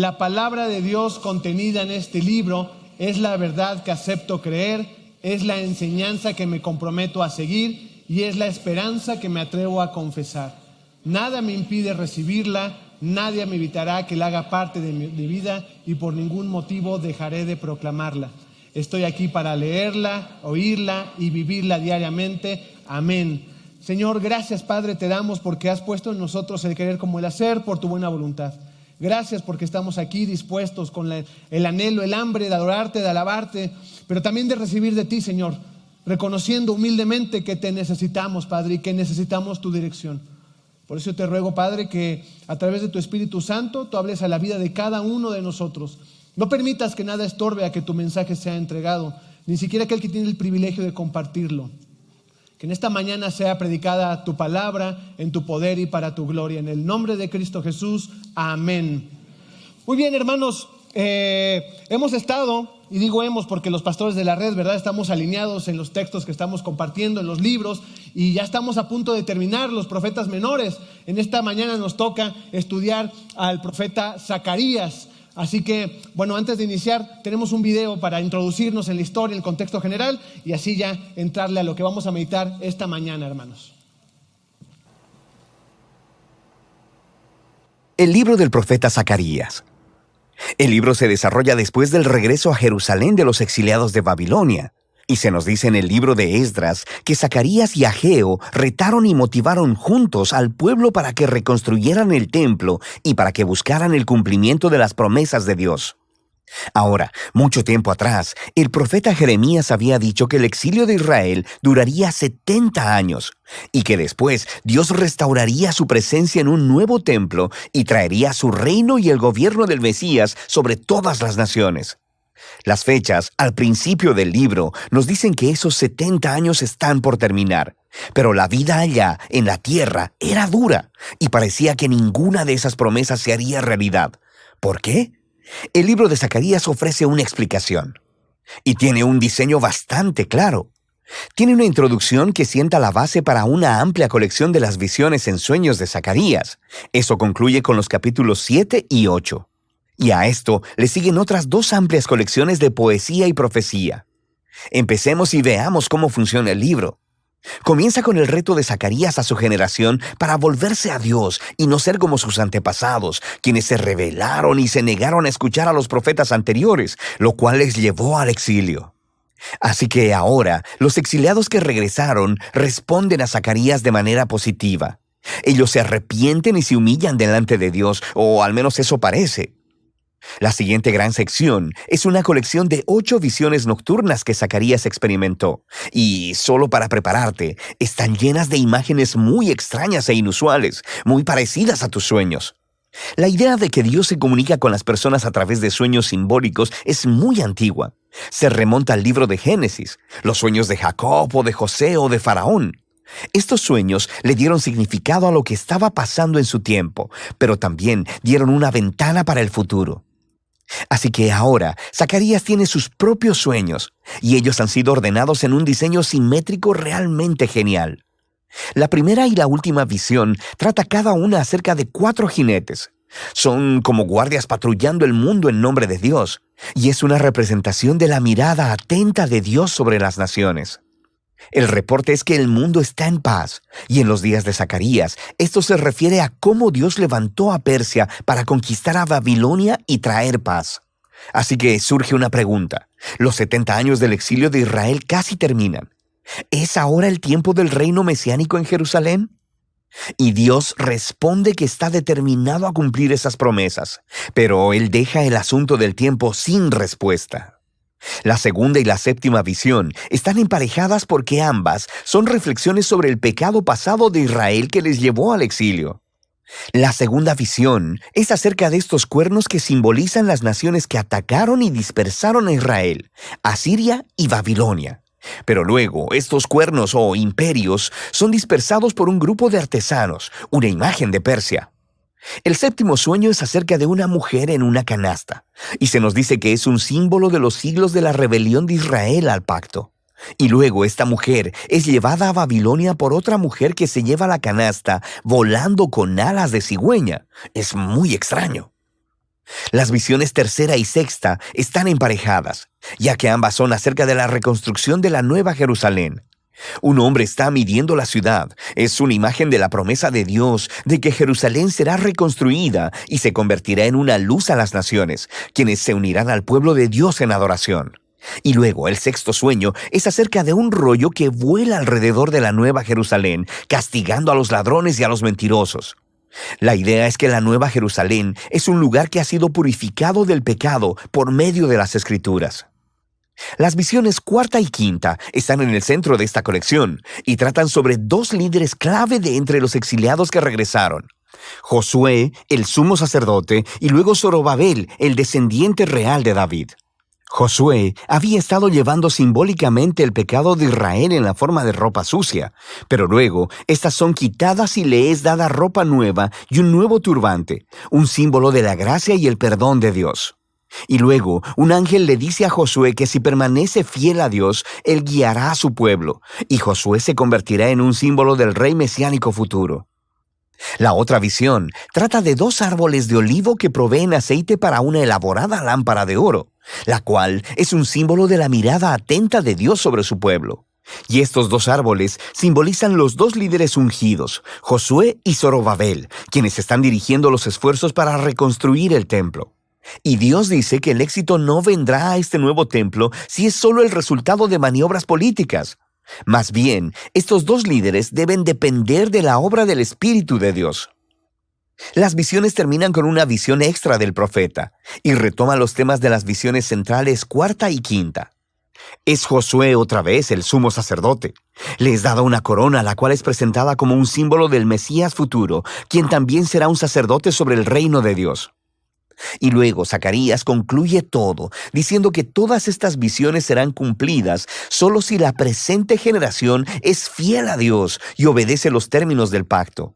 La palabra de Dios contenida en este libro es la verdad que acepto creer, es la enseñanza que me comprometo a seguir y es la esperanza que me atrevo a confesar. Nada me impide recibirla, nadie me evitará que la haga parte de mi vida y por ningún motivo dejaré de proclamarla. Estoy aquí para leerla, oírla y vivirla diariamente. Amén. Señor, gracias, Padre, te damos porque has puesto en nosotros el querer como el hacer por tu buena voluntad. Gracias porque estamos aquí dispuestos con el anhelo, el hambre de adorarte, de alabarte, pero también de recibir de ti, Señor, reconociendo humildemente que te necesitamos, Padre, y que necesitamos tu dirección. Por eso te ruego, Padre, que a través de tu Espíritu Santo tú hables a la vida de cada uno de nosotros. No permitas que nada estorbe a que tu mensaje sea entregado, ni siquiera aquel que tiene el privilegio de compartirlo. Que en esta mañana sea predicada tu palabra en tu poder y para tu gloria. En el nombre de Cristo Jesús, amén. Muy bien, hermanos, hemos estado, y digo hemos porque los pastores de la red, ¿verdad? Estamos alineados en los textos que estamos compartiendo, en los libros, y ya estamos a punto de terminar los profetas menores. En esta mañana nos toca estudiar al profeta Zacarías. Así que, bueno, antes de iniciar, tenemos un video para introducirnos en la historia, en el contexto general, y así ya entrarle a lo que vamos a meditar esta mañana, hermanos. El libro del profeta Zacarías. El libro se desarrolla después del regreso a Jerusalén de los exiliados de Babilonia. Y se nos dice en el libro de Esdras que Zacarías y Ageo retaron y motivaron juntos al pueblo para que reconstruyeran el templo y para que buscaran el cumplimiento de las promesas de Dios. Ahora, mucho tiempo atrás, el profeta Jeremías había dicho que el exilio de Israel duraría 70 años y que después Dios restauraría su presencia en un nuevo templo y traería su reino y el gobierno del Mesías sobre todas las naciones. Las fechas al principio del libro nos dicen que esos 70 años están por terminar, pero la vida allá en la tierra era dura y parecía que ninguna de esas promesas se haría realidad. ¿Por qué? El libro de Zacarías ofrece una explicación y tiene un diseño bastante claro. Tiene una introducción que sienta la base para una amplia colección de las visiones en sueños de Zacarías. Eso concluye con los capítulos 7 y 8. Y a esto le siguen otras 2 amplias colecciones de poesía y profecía. Empecemos y veamos cómo funciona el libro. Comienza con el reto de Zacarías a su generación para volverse a Dios y no ser como sus antepasados, quienes se rebelaron y se negaron a escuchar a los profetas anteriores, lo cual les llevó al exilio. Así que ahora, los exiliados que regresaron responden a Zacarías de manera positiva. Ellos se arrepienten y se humillan delante de Dios, o al menos eso parece. La siguiente gran sección es una colección de 8 visiones nocturnas que Zacarías experimentó, y solo para prepararte, están llenas de imágenes muy extrañas e inusuales, muy parecidas a tus sueños. La idea de que Dios se comunica con las personas a través de sueños simbólicos es muy antigua. Se remonta al libro de Génesis, los sueños de Jacob o de José o de Faraón. Estos sueños le dieron significado a lo que estaba pasando en su tiempo, pero también dieron una ventana para el futuro. Así que ahora, Zacarías tiene sus propios sueños, y ellos han sido ordenados en un diseño simétrico realmente genial. La primera y la última visión trata cada una acerca de 4 jinetes. Son como guardias patrullando el mundo en nombre de Dios, y es una representación de la mirada atenta de Dios sobre las naciones. El reporte es que el mundo está en paz, y en los días de Zacarías, esto se refiere a cómo Dios levantó a Persia para conquistar a Babilonia y traer paz. Así que surge una pregunta. Los 70 años del exilio de Israel casi terminan. ¿Es ahora el tiempo del reino mesiánico en Jerusalén? Y Dios responde que está determinado a cumplir esas promesas, pero Él deja el asunto del tiempo sin respuesta. La segunda y la séptima visión están emparejadas porque ambas son reflexiones sobre el pecado pasado de Israel que les llevó al exilio. La segunda visión es acerca de estos cuernos que simbolizan las naciones que atacaron y dispersaron a Israel, Asiria y Babilonia. Pero luego, estos cuernos o imperios son dispersados por un grupo de artesanos, una imagen de Persia. El séptimo sueño es acerca de una mujer en una canasta, y se nos dice que es un símbolo de los siglos de la rebelión de Israel al pacto. Y luego esta mujer es llevada a Babilonia por otra mujer que se lleva la canasta volando con alas de cigüeña. Es muy extraño. Las visiones tercera y sexta están emparejadas, ya que ambas son acerca de la reconstrucción de la Nueva Jerusalén. Un hombre está midiendo la ciudad. Es una imagen de la promesa de Dios de que Jerusalén será reconstruida y se convertirá en una luz a las naciones, quienes se unirán al pueblo de Dios en adoración. Y luego el sexto sueño es acerca de un rollo que vuela alrededor de la Nueva Jerusalén, castigando a los ladrones y a los mentirosos. La idea es que la Nueva Jerusalén es un lugar que ha sido purificado del pecado por medio de las Escrituras. Las visiones cuarta y quinta están en el centro de esta colección y tratan sobre dos líderes clave de entre los exiliados que regresaron: Josué, el sumo sacerdote, y luego Zorobabel, el descendiente real de David. Josué había estado llevando simbólicamente el pecado de Israel en la forma de ropa sucia, pero luego estas son quitadas y le es dada ropa nueva y un nuevo turbante, un símbolo de la gracia y el perdón de Dios. Y luego un ángel le dice a Josué que si permanece fiel a Dios, él guiará a su pueblo, y Josué se convertirá en un símbolo del rey mesiánico futuro. La otra visión trata de dos árboles de olivo que proveen aceite para una elaborada lámpara de oro, la cual es un símbolo de la mirada atenta de Dios sobre su pueblo. Y estos dos árboles simbolizan los dos líderes ungidos, Josué y Zorobabel, quienes están dirigiendo los esfuerzos para reconstruir el templo. Y Dios dice que el éxito no vendrá a este nuevo templo si es solo el resultado de maniobras políticas. Más bien, estos dos líderes deben depender de la obra del Espíritu de Dios. Las visiones terminan con una visión extra del profeta y retoma los temas de las visiones centrales cuarta y quinta. Es Josué otra vez el sumo sacerdote. Le es dada una corona, la cual es presentada como un símbolo del Mesías futuro, quien también será un sacerdote sobre el reino de Dios. Y luego Zacarías concluye todo, diciendo que todas estas visiones serán cumplidas solo si la presente generación es fiel a Dios y obedece los términos del pacto.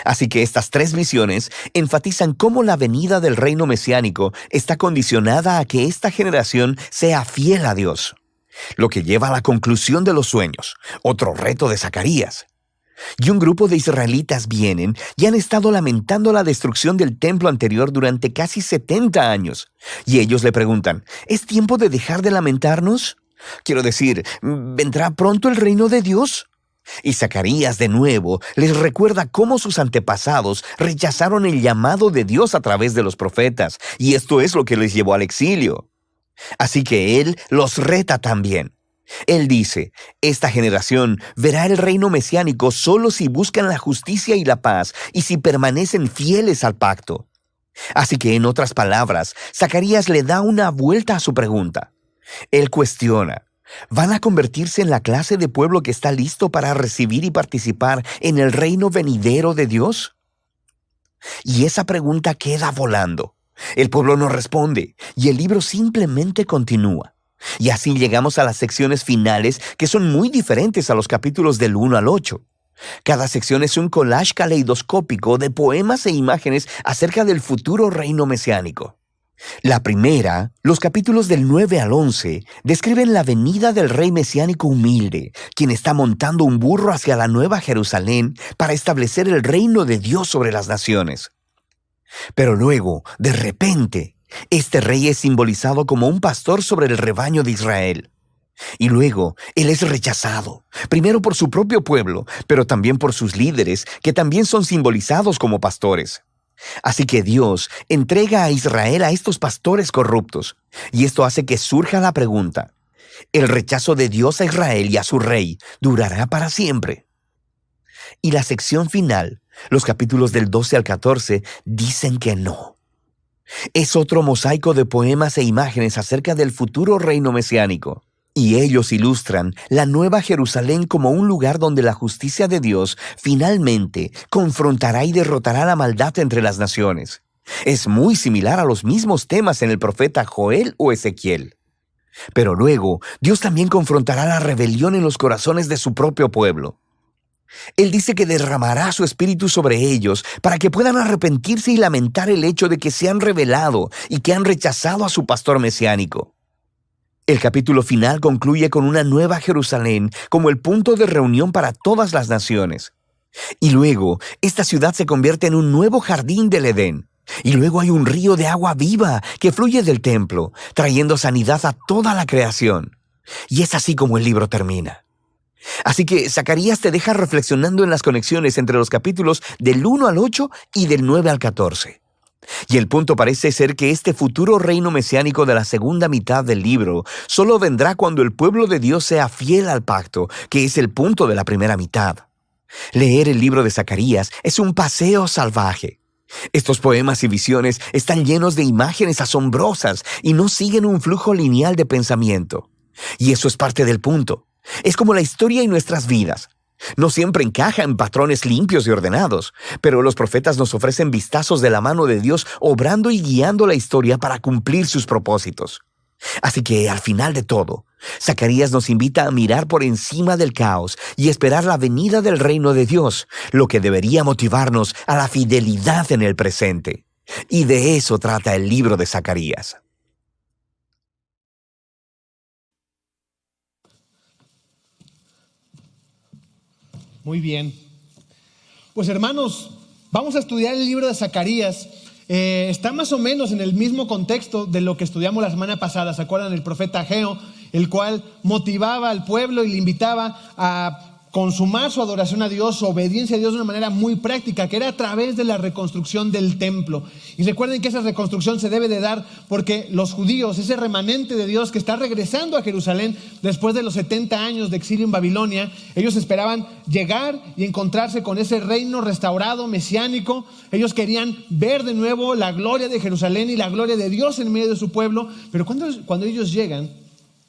Así que estas tres visiones enfatizan cómo la venida del reino mesiánico está condicionada a que esta generación sea fiel a Dios, lo que lleva a la conclusión de los sueños, otro reto de Zacarías. Y un grupo de israelitas vienen y han estado lamentando la destrucción del templo anterior durante casi 70 años. Y ellos le preguntan, ¿es tiempo de dejar de lamentarnos? Quiero decir, ¿vendrá pronto el reino de Dios? Y Zacarías de nuevo les recuerda cómo sus antepasados rechazaron el llamado de Dios a través de los profetas, y esto es lo que les llevó al exilio. Así que él los reta también. Él dice, esta generación verá el reino mesiánico solo si buscan la justicia y la paz y si permanecen fieles al pacto. Así que, en otras palabras, Zacarías le da una vuelta a su pregunta. Él cuestiona, ¿van a convertirse en la clase de pueblo que está listo para recibir y participar en el reino venidero de Dios? Y esa pregunta queda volando. El pueblo no responde y el libro simplemente continúa. Y así llegamos a las secciones finales, que son muy diferentes a los capítulos del 1 al 8. Cada sección es un collage caleidoscópico de poemas e imágenes acerca del futuro reino mesiánico. La primera, los capítulos del 9 al 11, describen la venida del rey mesiánico humilde, quien está montando un burro hacia la Nueva Jerusalén para establecer el reino de Dios sobre las naciones. Pero luego, de repente, este rey es simbolizado como un pastor sobre el rebaño de Israel. Y luego, él es rechazado, primero por su propio pueblo, pero también por sus líderes, que también son simbolizados como pastores. Así que Dios entrega a Israel a estos pastores corruptos, y esto hace que surja la pregunta, ¿el rechazo de Dios a Israel y a su rey durará para siempre? Y la sección final, los capítulos del 12 al 14, dicen que no. Es otro mosaico de poemas e imágenes acerca del futuro reino mesiánico. Y ellos ilustran la Nueva Jerusalén como un lugar donde la justicia de Dios finalmente confrontará y derrotará la maldad entre las naciones. Es muy similar a los mismos temas en el profeta Joel o Ezequiel. Pero luego, Dios también confrontará la rebelión en los corazones de su propio pueblo. Él dice que derramará su espíritu sobre ellos para que puedan arrepentirse y lamentar el hecho de que se han rebelado y que han rechazado a su pastor mesiánico. El capítulo final concluye con una nueva Jerusalén como el punto de reunión para todas las naciones. Y luego, esta ciudad se convierte en un nuevo jardín del Edén. Y luego hay un río de agua viva que fluye del templo, trayendo sanidad a toda la creación. Y es así como el libro termina. Así que Zacarías te deja reflexionando en las conexiones entre los capítulos del 1 al 8 y del 9 al 14. Y el punto parece ser que este futuro reino mesiánico de la segunda mitad del libro solo vendrá cuando el pueblo de Dios sea fiel al pacto, que es el punto de la primera mitad. Leer el libro de Zacarías es un paseo salvaje. Estos poemas y visiones están llenos de imágenes asombrosas y no siguen un flujo lineal de pensamiento. Y eso es parte del punto. Es como la historia y nuestras vidas. No siempre encaja en patrones limpios y ordenados, pero los profetas nos ofrecen vistazos de la mano de Dios obrando y guiando la historia para cumplir sus propósitos. Así que, al final de todo, Zacarías nos invita a mirar por encima del caos y esperar la venida del reino de Dios, lo que debería motivarnos a la fidelidad en el presente. Y de eso trata el libro de Zacarías. Muy bien. Pues hermanos, vamos a estudiar el libro de Zacarías. Está más o menos en el mismo contexto de lo que estudiamos la semana pasada. ¿Se acuerdan? El profeta Ageo, el cual motivaba al pueblo y le invitaba a consumar su adoración a Dios, su obediencia a Dios de una manera muy práctica, que era a través de la reconstrucción del templo. Y recuerden que esa reconstrucción se debe de dar porque los judíos, ese remanente de Dios que está regresando a Jerusalén después de los 70 años de exilio en Babilonia, ellos esperaban llegar y encontrarse con ese reino restaurado, mesiánico. Ellos querían ver de nuevo la gloria de Jerusalén y la gloria de Dios en medio de su pueblo, pero cuando ellos llegan,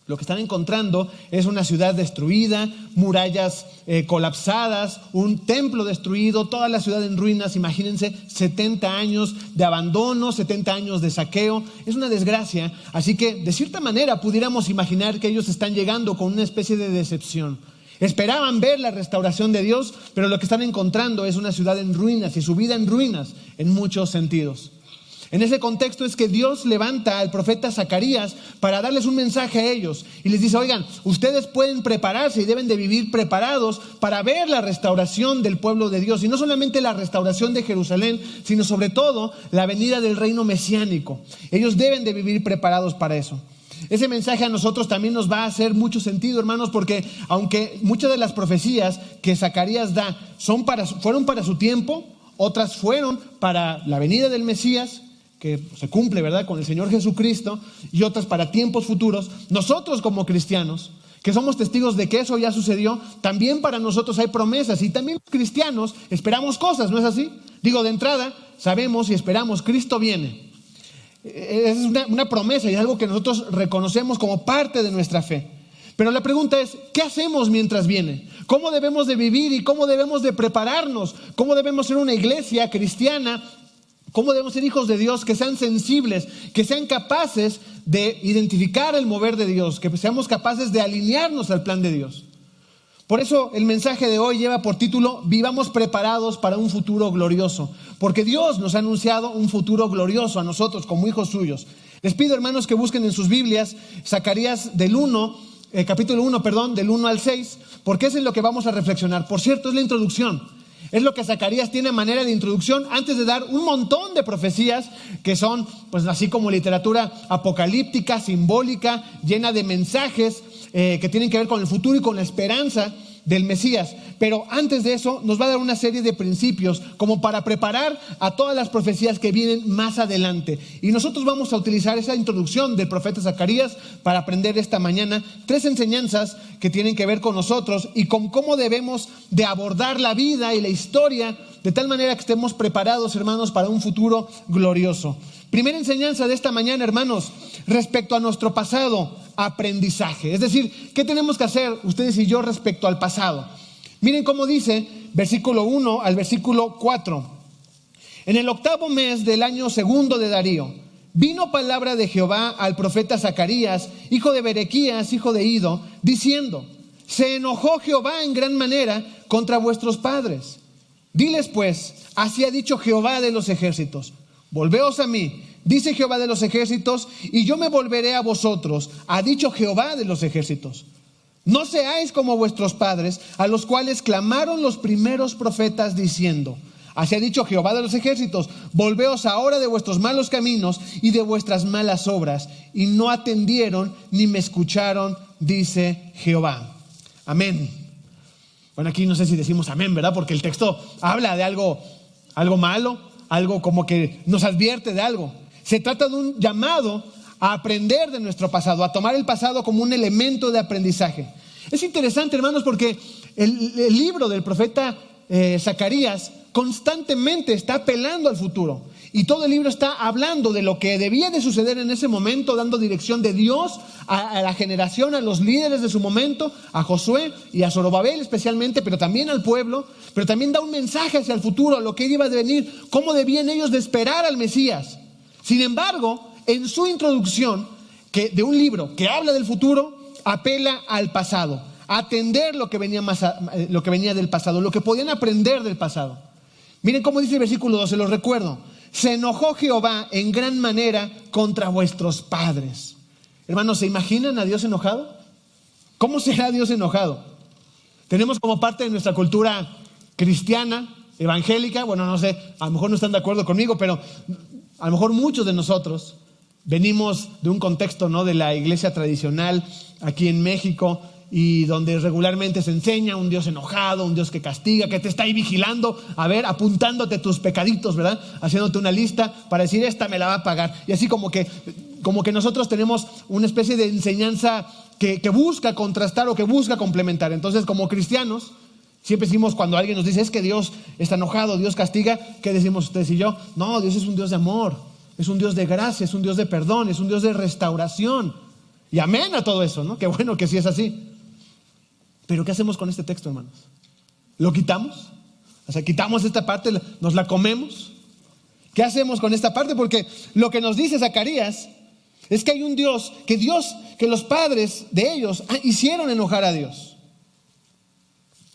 lo que están encontrando es una ciudad destruida, murallas colapsadas, un templo destruido, toda la ciudad en ruinas. Imagínense 70 años de abandono, 70 años de saqueo. Es una desgracia. Así que de cierta manera pudiéramos imaginar que ellos están llegando con una especie de decepción. Esperaban ver la restauración de Dios, pero lo que están encontrando es una ciudad en ruinas y su vida en ruinas en muchos sentidos. En ese contexto es que Dios levanta al profeta Zacarías para darles un mensaje a ellos y les dice: oigan, ustedes pueden prepararse y deben de vivir preparados para ver la restauración del pueblo de Dios, y no solamente la restauración de Jerusalén, sino sobre todo la venida del reino mesiánico. Ellos deben de vivir preparados para eso. Ese mensaje a nosotros también nos va a hacer mucho sentido, hermanos, porque aunque muchas de las profecías que Zacarías da fueron para su tiempo, otras fueron para la venida del Mesías, que se cumple, ¿verdad?, con el Señor Jesucristo, y otras para tiempos futuros. Nosotros como cristianos, que somos testigos de que eso ya sucedió, también para nosotros hay promesas, y también los cristianos esperamos cosas, ¿no es así? Digo, de entrada, sabemos y esperamos, Cristo viene. Es una promesa y es algo que nosotros reconocemos como parte de nuestra fe. Pero la pregunta es, ¿qué hacemos mientras viene? ¿Cómo debemos de vivir y cómo debemos de prepararnos? ¿Cómo debemos ser una iglesia cristiana? ¿Cómo debemos ser hijos de Dios que sean sensibles, que sean capaces de identificar el mover de Dios, que seamos capaces de alinearnos al plan de Dios? Por eso el mensaje de hoy lleva por título: vivamos preparados para un futuro glorioso, porque Dios nos ha anunciado un futuro glorioso a nosotros como hijos suyos. Les pido, hermanos, que busquen en sus Biblias Zacarías capítulo 1, del 1 al 6, porque es en lo que vamos a reflexionar. Por cierto, es la introducción. Es lo que Zacarías tiene a manera de introducción antes de dar un montón de profecías que son, pues, así como literatura apocalíptica, simbólica, llena de mensajes que tienen que ver con el futuro y con la esperanza del Mesías. Pero antes de eso nos va a dar una serie de principios como para preparar a todas las profecías que vienen más adelante. Y nosotros vamos a utilizar esa introducción del profeta Zacarías para aprender esta mañana 3 enseñanzas que tienen que ver con nosotros y con cómo debemos de abordar la vida y la historia de tal manera que estemos preparados, hermanos, para un futuro glorioso. Primera enseñanza de esta mañana, hermanos, respecto a nuestro pasado: aprendizaje. Es decir, ¿qué tenemos que hacer ustedes y yo respecto al pasado? Miren cómo dice, versículo 1 al versículo 4. En el 8º mes del año 2 de Darío, vino palabra de Jehová al profeta Zacarías, hijo de Berequías, hijo de Ido, diciendo: se enojó Jehová en gran manera contra vuestros padres. Diles pues, así ha dicho Jehová de los ejércitos: volveos a mí, dice Jehová de los ejércitos, y yo me volveré a vosotros, ha dicho Jehová de los ejércitos. No seáis como vuestros padres, a los cuales clamaron los primeros profetas diciendo: Así ha dicho Jehová de los ejércitos: volveos ahora de vuestros malos caminos y de vuestras malas obras. Y no atendieron ni me escucharon, dice Jehová. Amén. Bueno, aquí no sé si decimos amén, ¿verdad? Porque el texto habla de algo malo, algo como que nos advierte de algo. Se trata de un llamado a aprender de nuestro pasado, a tomar el pasado como un elemento de aprendizaje. Es interesante, hermanos, porque el libro del profeta Zacarías constantemente está apelando al futuro. Y todo el libro está hablando de lo que debía de suceder en ese momento, dando dirección de Dios a la generación, a los líderes de su momento, a Josué y a Zorobabel especialmente, pero también al pueblo. Pero también da un mensaje hacia el futuro, a lo que iba a venir, cómo debían ellos de esperar al Mesías. Sin embargo, en su introducción de un libro que habla del futuro, apela al pasado, a atender lo que venía del pasado, lo que podían aprender del pasado. Miren cómo dice el versículo 12, los recuerdo: se enojó Jehová en gran manera contra vuestros padres. Hermanos, ¿se imaginan a Dios enojado? ¿Cómo será Dios enojado? Tenemos como parte de nuestra cultura cristiana, evangélica, bueno, no sé, a lo mejor no están de acuerdo conmigo, pero a lo mejor muchos de nosotros venimos de un contexto, ¿no?, de la iglesia tradicional aquí en México, y donde regularmente se enseña un Dios enojado, un Dios que castiga, que te está ahí vigilando, a ver, apuntándote tus pecaditos, ¿verdad? Haciéndote una lista para decir: esta me la va a pagar. Y así como que nosotros tenemos una especie de enseñanza que busca contrastar o que busca complementar. Entonces, como cristianos, siempre decimos, cuando alguien nos dice: es que Dios está enojado, Dios castiga, ¿qué decimos ustedes y yo? No, Dios es un Dios de amor, es un Dios de gracia, es un Dios de perdón, es un Dios de restauración. Y amén a todo eso, ¿no? Qué bueno que sí es así. Pero ¿qué hacemos con este texto, hermanos? ¿Lo quitamos? O sea, quitamos esta parte, nos la comemos. ¿Qué hacemos con esta parte? Porque lo que nos dice Zacarías es que hay un Dios, que los padres de ellos hicieron enojar a Dios.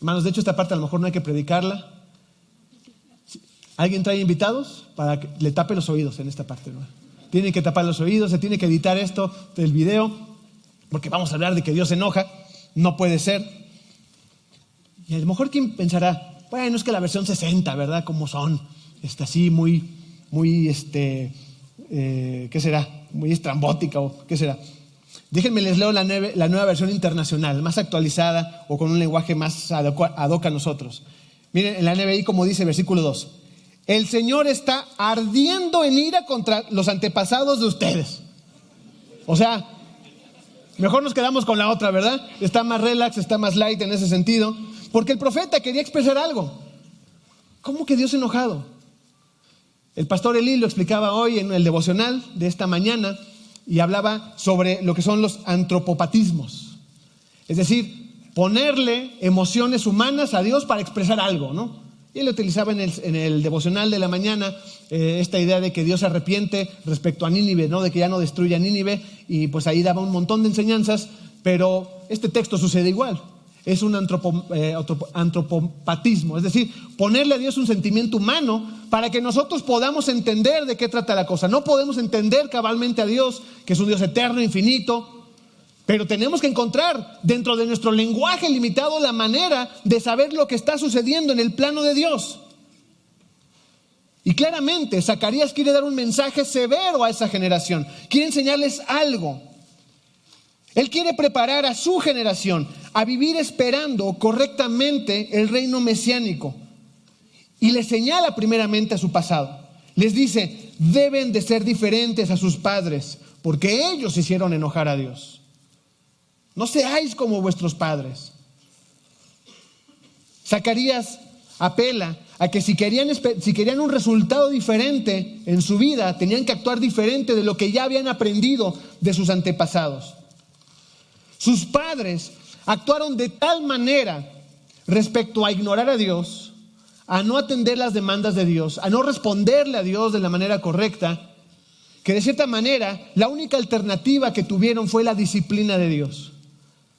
Hermanos, de hecho esta parte a lo mejor no hay que predicarla. ¿Alguien trae invitados? Para que le tape los oídos en esta parte, ¿no? Tienen que tapar los oídos, se tiene que editar esto del video, porque vamos a hablar de que Dios se enoja. No puede ser. Y a lo mejor quien pensará: bueno, es que la versión 60, ¿verdad? ¿Cómo son? Así muy, ¿qué será? Muy estrambótica, o ¿qué será? Déjenme les leo la nueva versión internacional, más actualizada o con un lenguaje más ad hoc a nosotros. Miren, en la NBI, como dice versículo 2: el Señor está ardiendo en ira contra los antepasados de ustedes. O sea, mejor nos quedamos con la otra, ¿verdad? Está más relax, está más light en ese sentido. Porque el profeta quería expresar algo. ¿Cómo que Dios enojado? El pastor Eli lo explicaba hoy en el devocional de esta mañana y hablaba sobre lo que son los antropopatismos. Es decir, ponerle emociones humanas a Dios para expresar algo, ¿no? Y él utilizaba en el devocional de la mañana esta idea de que Dios se arrepiente respecto a Nínive, ¿no? De que ya no destruye a Nínive, y pues ahí daba un montón de enseñanzas, pero este texto sucede igual. Es un antropopatismo, es decir, ponerle a Dios un sentimiento humano para que nosotros podamos entender de qué trata la cosa. No podemos entender cabalmente a Dios, que es un Dios eterno, infinito, pero tenemos que encontrar dentro de nuestro lenguaje limitado la manera de saber lo que está sucediendo en el plano de Dios. Y claramente Zacarías quiere dar un mensaje severo a esa generación, quiere enseñarles algo. Él quiere preparar a su generación a vivir esperando correctamente el reino mesiánico. Y les señala primeramente a su pasado. Les dice: deben de ser diferentes a sus padres, porque ellos hicieron enojar a Dios. No seáis como vuestros padres. Zacarías apela a que si querían un resultado diferente en su vida, tenían que actuar diferente de lo que ya habían aprendido de sus antepasados. Sus padres actuaron de tal manera respecto a ignorar a Dios, a no atender las demandas de Dios, a no responderle a Dios de la manera correcta, que de cierta manera la única alternativa que tuvieron fue la disciplina de Dios.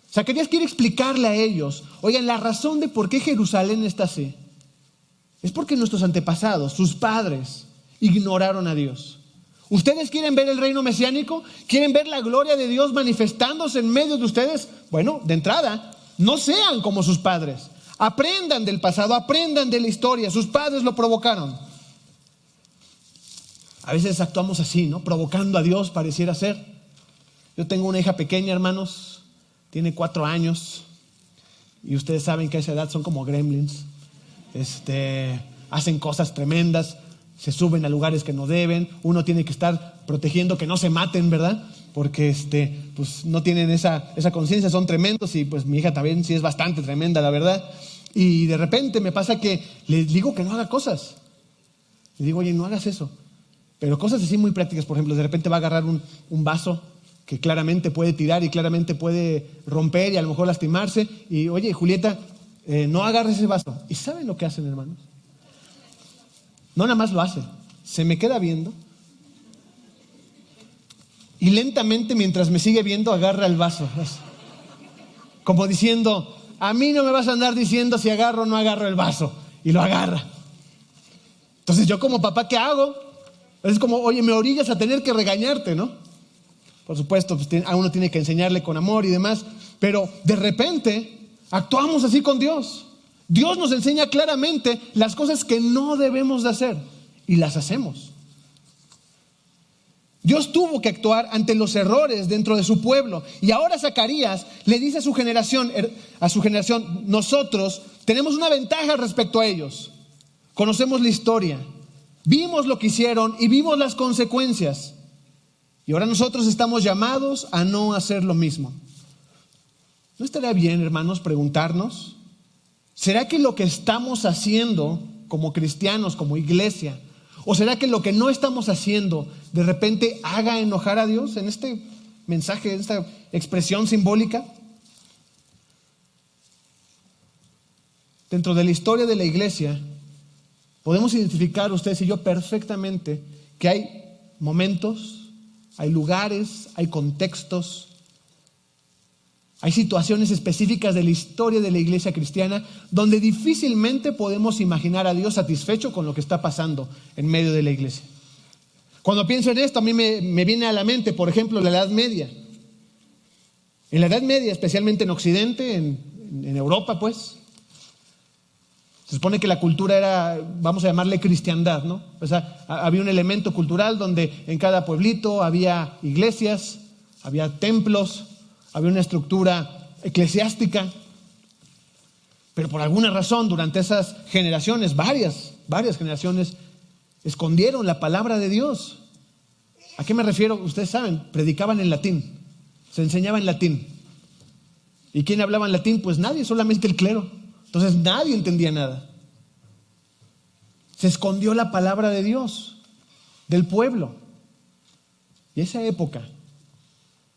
Zacarías quiere explicarle a ellos: oigan, la razón de por qué Jerusalén está así es porque nuestros antepasados, sus padres, ignoraron a Dios. ¿Ustedes quieren ver el reino mesiánico? ¿Quieren ver la gloria de Dios manifestándose en medio de ustedes? Bueno, de entrada, no sean como sus padres. Aprendan del pasado, aprendan de la historia. Sus padres lo provocaron. A veces actuamos así, ¿no? Provocando a Dios, pareciera ser. Yo tengo una hija pequeña, hermanos, tiene 4 años. Y ustedes saben que a esa edad son como gremlins. Hacen cosas tremendas, se suben a lugares que no deben. Uno tiene que estar protegiendo que no se maten, ¿verdad? Porque pues no tienen esa conciencia, son tremendos. Y pues mi hija también sí es bastante tremenda, la verdad. Y de repente me pasa que le digo que no haga cosas. Le digo, oye, no hagas eso. Pero cosas así muy prácticas, por ejemplo, de repente va a agarrar un vaso que claramente puede tirar y claramente puede romper y a lo mejor lastimarse. Y oye, Julieta, no agarres ese vaso. ¿Y saben lo que hacen, hermanos? No nada más lo hace, se me queda viendo y lentamente, mientras me sigue viendo, agarra el vaso. Como diciendo, a mí no me vas a andar diciendo si agarro o no agarro el vaso. Y lo agarra. Entonces yo como papá, ¿qué hago? Es como, oye, me orillas a tener que regañarte, ¿no? Por supuesto, pues a uno tiene que enseñarle con amor y demás. Pero de repente actuamos así con Dios. Dios nos enseña claramente las cosas que no debemos de hacer y las hacemos. Dios tuvo que actuar ante los errores dentro de su pueblo. Y ahora Zacarías le dice a su generación, nosotros tenemos una ventaja respecto a ellos. Conocemos la historia, vimos lo que hicieron y vimos las consecuencias. Y ahora nosotros estamos llamados a no hacer lo mismo. ¿No estaría bien, hermanos, preguntarnos? ¿Será que lo que estamos haciendo como cristianos, como iglesia, o será que lo que no estamos haciendo de repente haga enojar a Dios en este mensaje, en esta expresión simbólica? Dentro de la historia de la iglesia podemos identificar ustedes y yo perfectamente que hay momentos, hay lugares, hay contextos, hay situaciones específicas de la historia de la iglesia cristiana donde difícilmente podemos imaginar a Dios satisfecho con lo que está pasando en medio de la iglesia. Cuando pienso en esto, a mí me viene a la mente, por ejemplo, la Edad Media. En la Edad Media, especialmente en Occidente, en Europa, pues, se supone que la cultura era, vamos a llamarle cristiandad, ¿no? O sea, había un elemento cultural donde en cada pueblito había iglesias, había templos, había una estructura eclesiástica, pero por alguna razón durante esas generaciones, varias generaciones, escondieron la palabra de Dios. ¿A qué me refiero? Ustedes saben, predicaban en latín, se enseñaba en latín. ¿Y quién hablaba en latín? Pues nadie, solamente el clero. Entonces nadie entendía nada. Se escondió la palabra de Dios del pueblo. Y esa época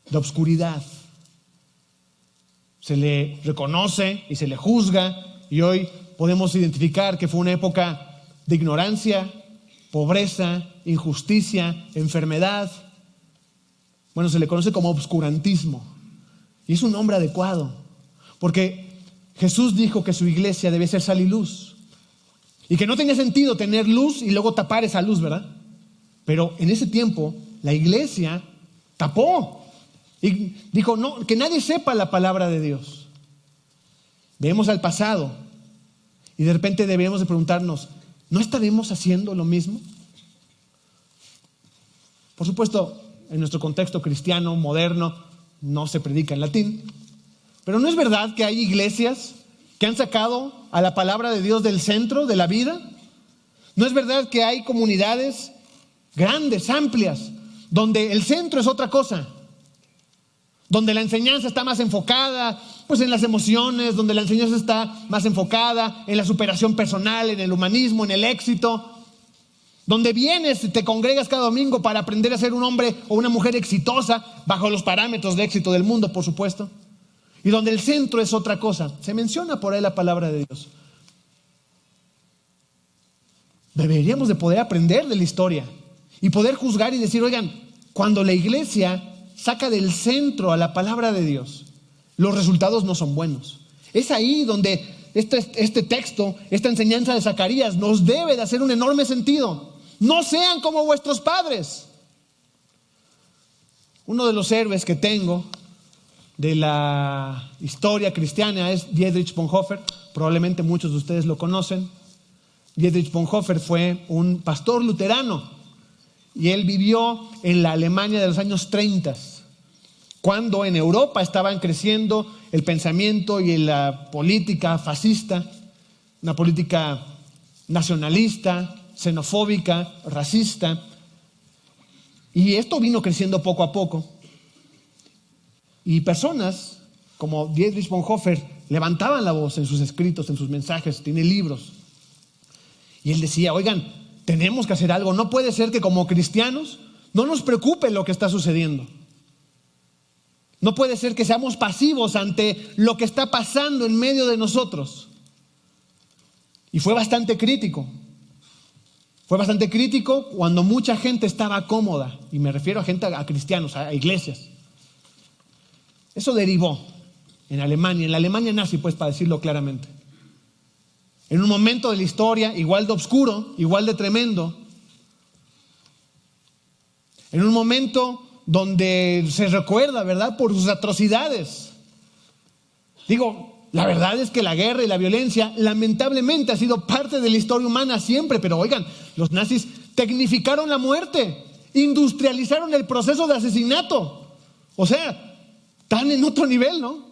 de obscuridad se le reconoce y se le juzga, y hoy podemos identificar que fue una época de ignorancia, pobreza, injusticia, enfermedad. Bueno, se le conoce como obscurantismo, y es un nombre adecuado, porque Jesús dijo que su iglesia debe ser sal y luz, y que no tenía sentido tener luz y luego tapar esa luz, ¿verdad? Pero en ese tiempo la iglesia tapó y dijo, no, que nadie sepa la palabra de Dios. Vemos al pasado y de repente debemos de preguntarnos, ¿no estaremos haciendo lo mismo? Por supuesto, en nuestro contexto cristiano, moderno, no se predica en latín. Pero ¿no es verdad que hay iglesias que han sacado a la palabra de Dios del centro de la vida? ¿No es verdad que hay comunidades grandes, amplias, donde el centro es otra cosa? Donde la enseñanza está más enfocada pues en las emociones, donde la enseñanza está más enfocada en la superación personal, en el humanismo, en el éxito, donde vienes y te congregas cada domingo para aprender a ser un hombre o una mujer exitosa bajo los parámetros de éxito del mundo, por supuesto, y donde el centro es otra cosa. Se menciona por ahí la palabra de Dios. Deberíamos de poder aprender de la historia y poder juzgar y decir, oigan, cuando la iglesia saca del centro a la palabra de Dios, los resultados no son buenos. Es ahí donde este texto, esta enseñanza de Zacarías nos debe de hacer un enorme sentido. No sean como vuestros padres. Uno de los héroes que tengo de la historia cristiana es Dietrich Bonhoeffer. Probablemente muchos de ustedes lo conocen. Dietrich Bonhoeffer fue un pastor luterano y él vivió en la Alemania de los años 30, cuando en Europa estaban creciendo el pensamiento y la política fascista, una política nacionalista, xenofóbica, racista. Y esto vino creciendo poco a poco. Y personas como Dietrich Bonhoeffer levantaban la voz en sus escritos, en sus mensajes, tiene libros. Y él decía, oigan, tenemos que hacer algo. No puede ser que como cristianos no nos preocupe lo que está sucediendo. No puede ser que seamos pasivos ante lo que está pasando en medio de nosotros. Y fue bastante crítico. Fue bastante crítico cuando mucha gente estaba cómoda. Y me refiero a gente, a cristianos, a iglesias. Eso derivó en Alemania, en la Alemania nazi, pues, para decirlo claramente. En un momento de la historia igual de oscuro, igual de tremendo. En un momento donde se recuerda, ¿verdad?, por sus atrocidades. Digo, la verdad es que la guerra y la violencia lamentablemente ha sido parte de la historia humana siempre, pero oigan, los nazis tecnificaron la muerte, industrializaron el proceso de asesinato. O sea, están en otro nivel, ¿no?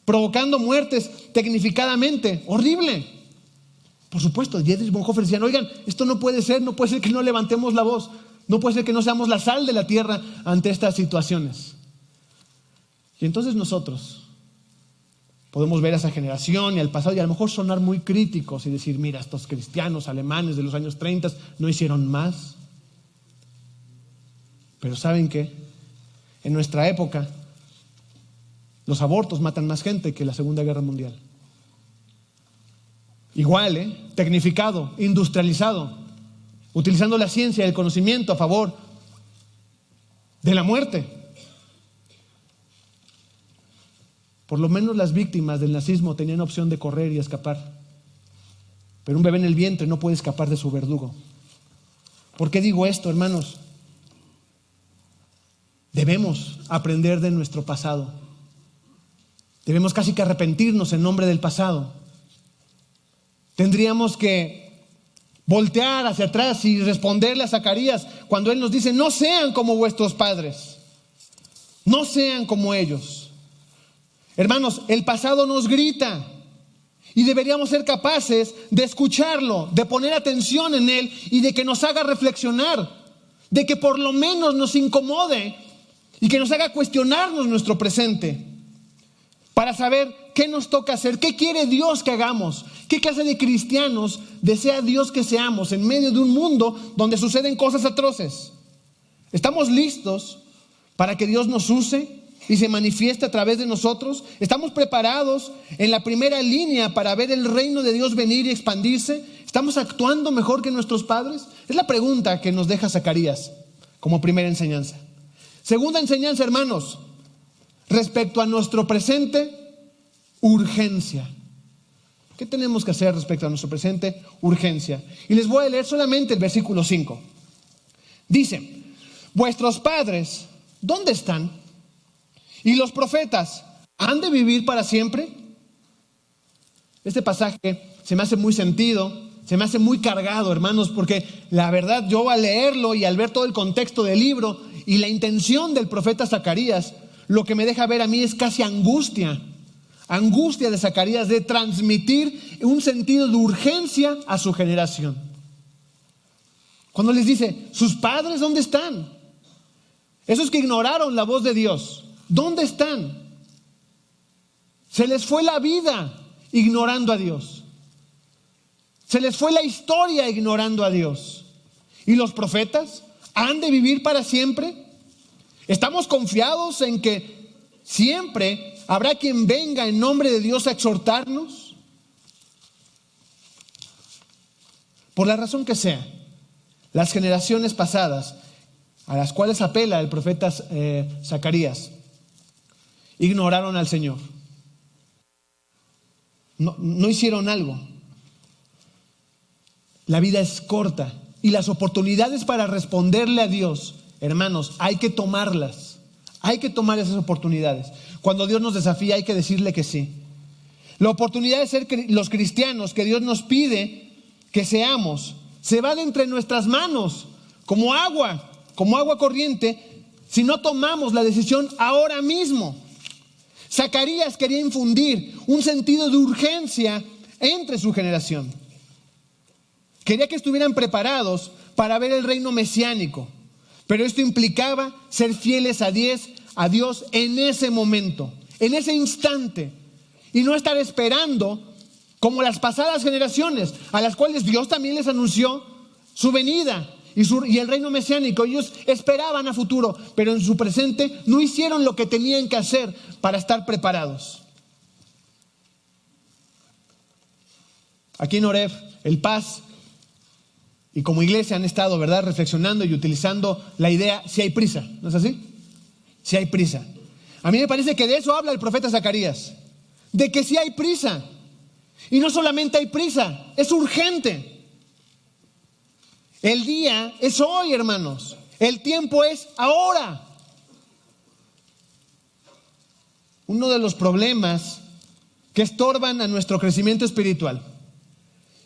Provocando muertes tecnificadamente. Horrible. Por supuesto, Dietrich Bonhoeffer decían, oigan, esto no puede ser que no levantemos la voz, no puede ser que no seamos la sal de la tierra ante estas situaciones. Y entonces nosotros podemos ver a esa generación y al pasado y a lo mejor sonar muy críticos y decir, mira, estos cristianos alemanes de los años 30 no hicieron más. Pero ¿saben qué? En nuestra época, los abortos matan más gente que la Segunda Guerra Mundial. Igual, tecnificado, industrializado, utilizando la ciencia y el conocimiento a favor de la muerte. Por lo menos las víctimas del nazismo tenían opción de correr y escapar. Pero un bebé en el vientre no puede escapar de su verdugo. ¿Por qué digo esto, hermanos? Debemos aprender de nuestro pasado. Debemos casi que arrepentirnos en nombre del pasado. Tendríamos que voltear hacia atrás y responderle a Zacarías cuando él nos dice, no sean como vuestros padres, no sean como ellos. Hermanos, el pasado nos grita y deberíamos ser capaces de escucharlo, de poner atención en él y de que nos haga reflexionar, de que por lo menos nos incomode y que nos haga cuestionarnos nuestro presente para saber qué nos toca hacer, qué quiere Dios que hagamos, qué clase de cristianos desea Dios que seamos en medio de un mundo donde suceden cosas atroces. ¿Estamos listos para que Dios nos use y se manifieste a través de nosotros? ¿Estamos preparados en la primera línea para ver el reino de Dios venir y expandirse? ¿Estamos actuando mejor que nuestros padres? Es la pregunta que nos deja Zacarías como primera enseñanza. Segunda enseñanza, hermanos, respecto a nuestro presente, urgencia. ¿Qué tenemos que hacer respecto a nuestro presente? Urgencia. Y les voy a leer solamente el versículo 5. Dice, vuestros padres, ¿dónde están? Y los profetas, ¿han de vivir para siempre? Este pasaje se me hace muy sentido, se me hace muy cargado, hermanos, porque la verdad yo al leerlo y al ver todo el contexto del libro y la intención del profeta Zacarías, lo que me deja ver a mí es casi angustia de Zacarías de transmitir un sentido de urgencia a su generación. Cuando les dice, ¿sus padres dónde están? Esos que ignoraron la voz de Dios, ¿dónde están? Se les fue la vida ignorando a Dios. Se les fue la historia ignorando a Dios. ¿Y los profetas han de vivir para siempre? ¿Estamos confiados en que siempre habrá quien venga en nombre de Dios a exhortarnos? Por la razón que sea, las generaciones pasadas, a las cuales apela el profeta Zacarías, ignoraron al Señor. No hicieron algo. La vida es corta y las oportunidades para responderle a Dios, hermanos, hay que tomarlas. Hay que tomar esas oportunidades. Cuando Dios nos desafía hay que decirle que sí. La oportunidad de ser los cristianos que Dios nos pide que seamos, se va de entre nuestras manos como agua corriente, si no tomamos la decisión ahora mismo. Zacarías quería infundir un sentido de urgencia entre su generación. Quería que estuvieran preparados para ver el reino mesiánico, pero esto implicaba ser fieles a Dios en ese momento, en ese instante, y no estar esperando como las pasadas generaciones, a las cuales Dios también les anunció su venida y el reino mesiánico. Ellos esperaban a futuro, pero en su presente no hicieron lo que tenían que hacer para estar preparados. Aquí en Oreb, el Paz, y como iglesia han estado, ¿verdad?, reflexionando y utilizando la idea, si hay prisa, ¿no es así? Si hay prisa. A mí me parece que de eso habla el profeta Zacarías, de que si hay prisa. Y no solamente hay prisa, es urgente. El día es hoy, hermanos. El tiempo es ahora. Uno de los problemas que estorban a nuestro crecimiento espiritual,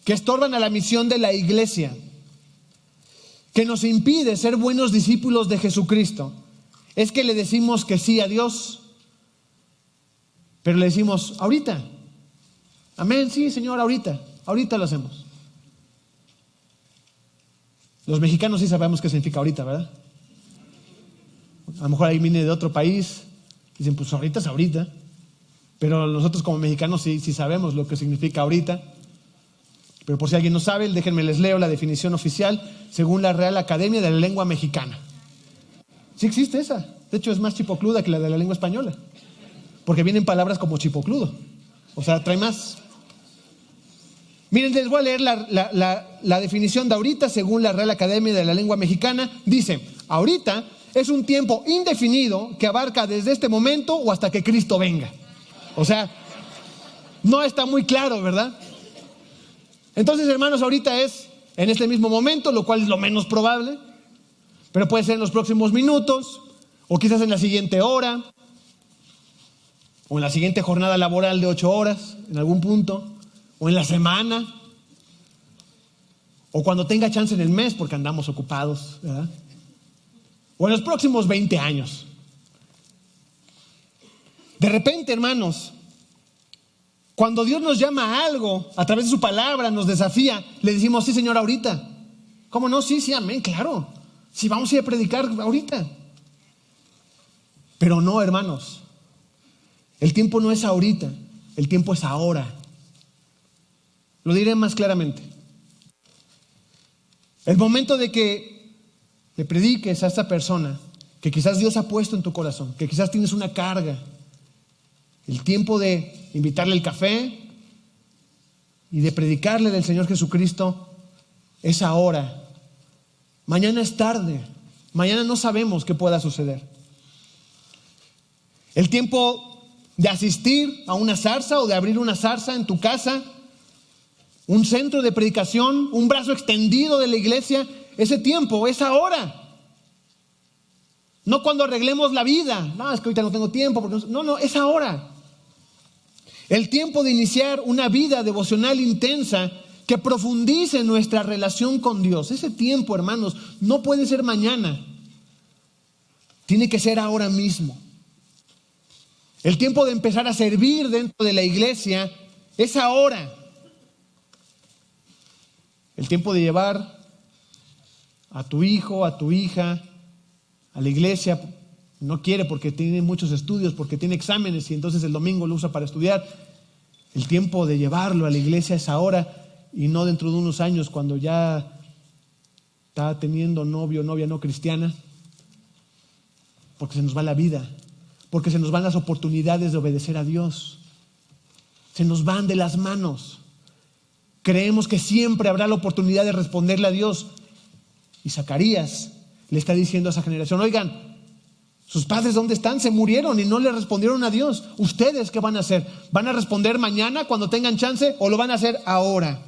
que estorban a la misión de la iglesia, que nos impide ser buenos discípulos de Jesucristo, es que le decimos que sí a Dios, pero le decimos ahorita. Amén, sí, Señor, ahorita lo hacemos. Los mexicanos sí sabemos qué significa ahorita, ¿verdad? A lo mejor ahí viene de otro país, dicen, pues ahorita es ahorita. Pero nosotros como mexicanos sí sabemos lo que significa ahorita. Pero por si alguien no sabe, déjenme les leo la definición oficial según la Real Academia de la Lengua Mexicana. Sí existe esa. De hecho es más chipocluda que la de la lengua española, porque vienen palabras como chipocludo. O sea, trae más. Miren, les voy a leer la definición de ahorita según la Real Academia de la Lengua Mexicana. Dice, ahorita es un tiempo indefinido que abarca desde este momento o hasta que Cristo venga. O sea, no está muy claro, ¿verdad? Entonces, hermanos, ahorita es en este mismo momento, lo cual es lo menos probable, pero puede ser en los próximos minutos, o quizás en la siguiente hora, o en la siguiente jornada laboral de 8 horas, en algún punto, o en la semana, o cuando tenga chance en el mes, porque andamos ocupados, ¿verdad? O en los próximos 20 años. De repente, hermanos, cuando Dios nos llama a algo, a través de su palabra, nos desafía, le decimos, sí, Señor, ahorita. ¿Cómo no? Sí, amén, claro. Sí, vamos a ir a predicar ahorita. Pero no, hermanos. El tiempo no es ahorita, el tiempo es ahora. Lo diré más claramente. El momento de que le prediques a esta persona que quizás Dios ha puesto en tu corazón, que quizás tienes una carga, el tiempo de invitarle el café y de predicarle del Señor Jesucristo es ahora. Mañana es tarde, mañana no sabemos qué pueda suceder. El tiempo de asistir a una zarza o de abrir una zarza en tu casa, un centro de predicación, un brazo extendido de la iglesia, ese tiempo es ahora. No cuando arreglemos la vida. No, es que ahorita no tengo tiempo. No, es ahora. El tiempo de iniciar una vida devocional intensa que profundice nuestra relación con Dios. Ese tiempo, hermanos, no puede ser mañana. Tiene que ser ahora mismo. El tiempo de empezar a servir dentro de la iglesia es ahora. El tiempo de llevar a tu hijo, a tu hija, a la iglesia, no quiere porque tiene muchos estudios, porque tiene exámenes y entonces el domingo lo usa para estudiar. El tiempo de llevarlo a la iglesia es ahora y no dentro de unos años cuando ya está teniendo novio o novia no cristiana, porque se nos va la vida, porque se nos van las oportunidades de obedecer a Dios, se nos van de las manos. Creemos que siempre habrá la oportunidad de responderle a Dios. Y Zacarías le está diciendo a esa generación, oigan, sus padres ¿dónde están? Se murieron y no le respondieron a Dios. ¿Ustedes qué van a hacer? ¿Van a responder mañana cuando tengan chance o lo van a hacer ahora?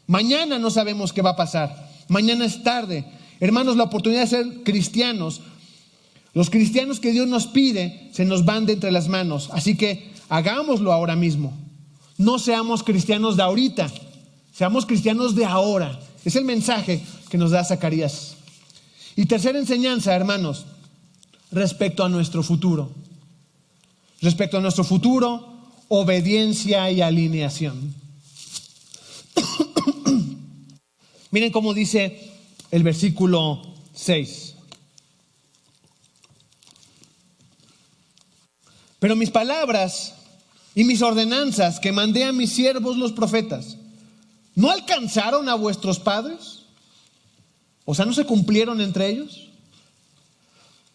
Mañana no sabemos qué va a pasar. Mañana es tarde. Hermanos, la oportunidad de ser cristianos, Los cristianos que Dios nos pide se nos van de entre las manos. Así que hagámoslo ahora mismo. No seamos cristianos de ahorita, seamos cristianos de ahora. Es el mensaje que nos da Zacarías. Y tercera enseñanza, hermanos, respecto a nuestro futuro. Respecto a nuestro futuro, obediencia y alineación. Miren cómo dice el versículo 6. Pero mis palabras y mis ordenanzas que mandé a mis siervos los profetas, ¿no alcanzaron a vuestros padres? O sea, ¿no se cumplieron entre ellos?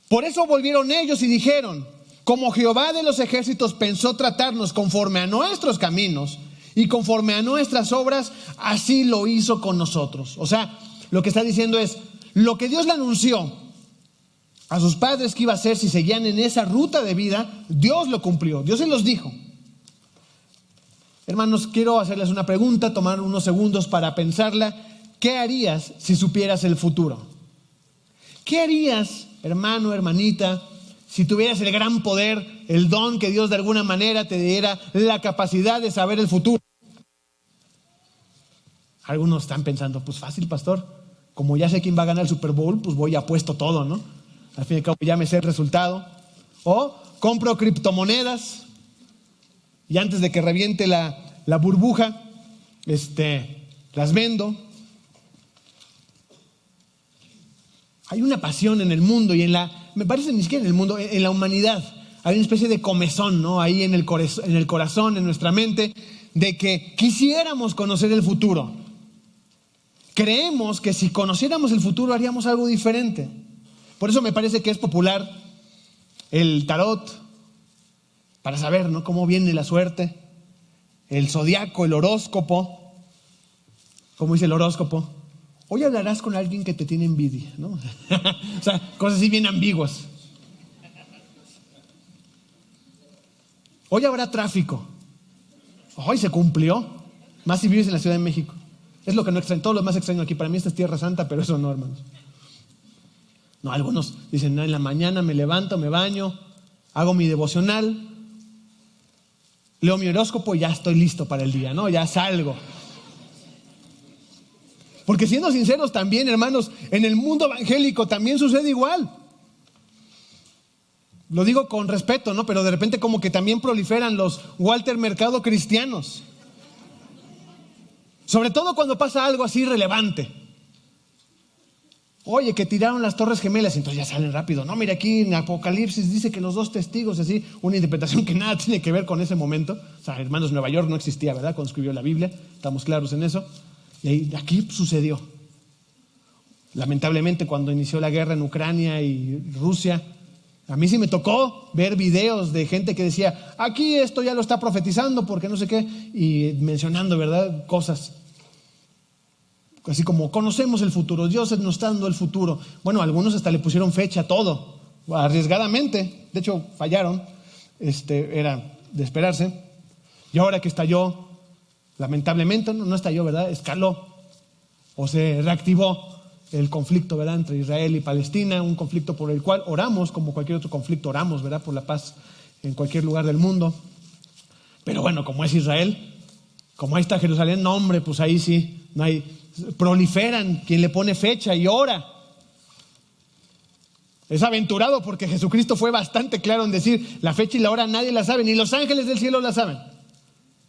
Por eso volvieron ellos y dijeron: como Jehová de los ejércitos pensó tratarnos conforme a nuestros caminos y conforme a nuestras obras, así lo hizo con nosotros. O sea, lo que está diciendo es, lo que Dios le anunció a sus padres que iba a hacer si seguían en esa ruta de vida, Dios lo cumplió, Dios se los dijo. Hermanos, quiero hacerles una pregunta, tomar unos segundos para pensarla. ¿Qué harías si supieras el futuro? ¿Qué harías, hermano, hermanita, si tuvieras el gran poder, el don que Dios de alguna manera te diera la capacidad de saber el futuro? Algunos están pensando, pues fácil, pastor, como ya sé quién va a ganar el Super Bowl, pues voy y apuesto todo, ¿no? Al fin y al cabo ya me sé el resultado. O compro criptomonedas y antes de que reviente la burbuja, las vendo. Hay una pasión en el mundo y me parece ni siquiera en el mundo, en la humanidad. Hay una especie de comezón, ¿no? Ahí en el corazón, en nuestra mente, de que quisiéramos conocer el futuro. Creemos que si conociéramos el futuro haríamos algo diferente. Por eso me parece que es popular el tarot, para saber, ¿no?, cómo viene la suerte, el zodiaco, el horóscopo. ¿Cómo dice el horóscopo? Hoy hablarás con alguien que te tiene envidia, ¿no? O sea, cosas así bien ambiguas. Hoy habrá tráfico. Hoy se cumplió. Más si vives en la Ciudad de México. Es lo que no extraño, todo lo más extraño aquí. Para mí esta es Tierra Santa, pero eso no, hermanos. No, algunos dicen, no, en la mañana me levanto, me baño, hago mi devocional, leo mi horóscopo y ya estoy listo para el día, ¿no? Ya salgo. Porque siendo sinceros también, hermanos, en el mundo evangélico también sucede igual. Lo digo con respeto, ¿no? Pero de repente como que también proliferan los Walter Mercado cristianos. Sobre todo cuando pasa algo así relevante. Oye, que tiraron las Torres Gemelas, entonces ya salen rápido. No, mira, aquí en Apocalipsis dice que los 2 testigos, así, una interpretación que nada tiene que ver con ese momento. O sea, hermanos, Nueva York no existía, ¿verdad?, cuando escribió la Biblia, estamos claros en eso. Y ahí, aquí sucedió. Lamentablemente, cuando inició la guerra en Ucrania y Rusia, a mí sí me tocó ver videos de gente que decía, aquí esto ya lo está profetizando porque no sé qué, y mencionando, ¿verdad?, cosas. Así como conocemos el futuro, Dios nos está dando el futuro. Bueno, algunos hasta le pusieron fecha a todo, arriesgadamente. De hecho, fallaron. Era de esperarse. Y ahora que estalló, lamentablemente, no estalló, ¿verdad?, escaló o se reactivó el conflicto, ¿verdad?, entre Israel y Palestina, un conflicto por el cual oramos, como cualquier otro conflicto, oramos, ¿verdad?, por la paz en cualquier lugar del mundo. Pero bueno, como es Israel, como ahí está Jerusalén, no, hombre, pues ahí sí, no hay, proliferan quien le pone fecha y hora. Es aventurado porque Jesucristo fue bastante claro en decir, la fecha y la hora nadie la sabe, ni los ángeles del cielo la saben.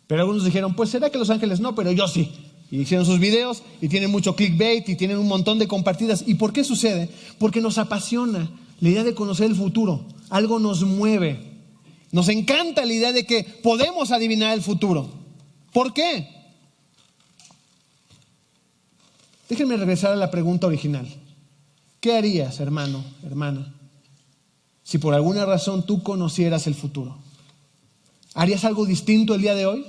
Pero algunos dijeron, pues será que los ángeles no, pero yo sí. Y hicieron sus videos y tienen mucho clickbait y tienen un montón de compartidas. ¿Y por qué sucede? Porque nos apasiona la idea de conocer el futuro. Algo nos mueve. Nos encanta la idea de que podemos adivinar el futuro. ¿Por qué? Déjenme regresar a la pregunta original. ¿Qué harías, hermano, hermana, si por alguna razón tú conocieras el futuro? ¿Harías algo distinto el día de hoy?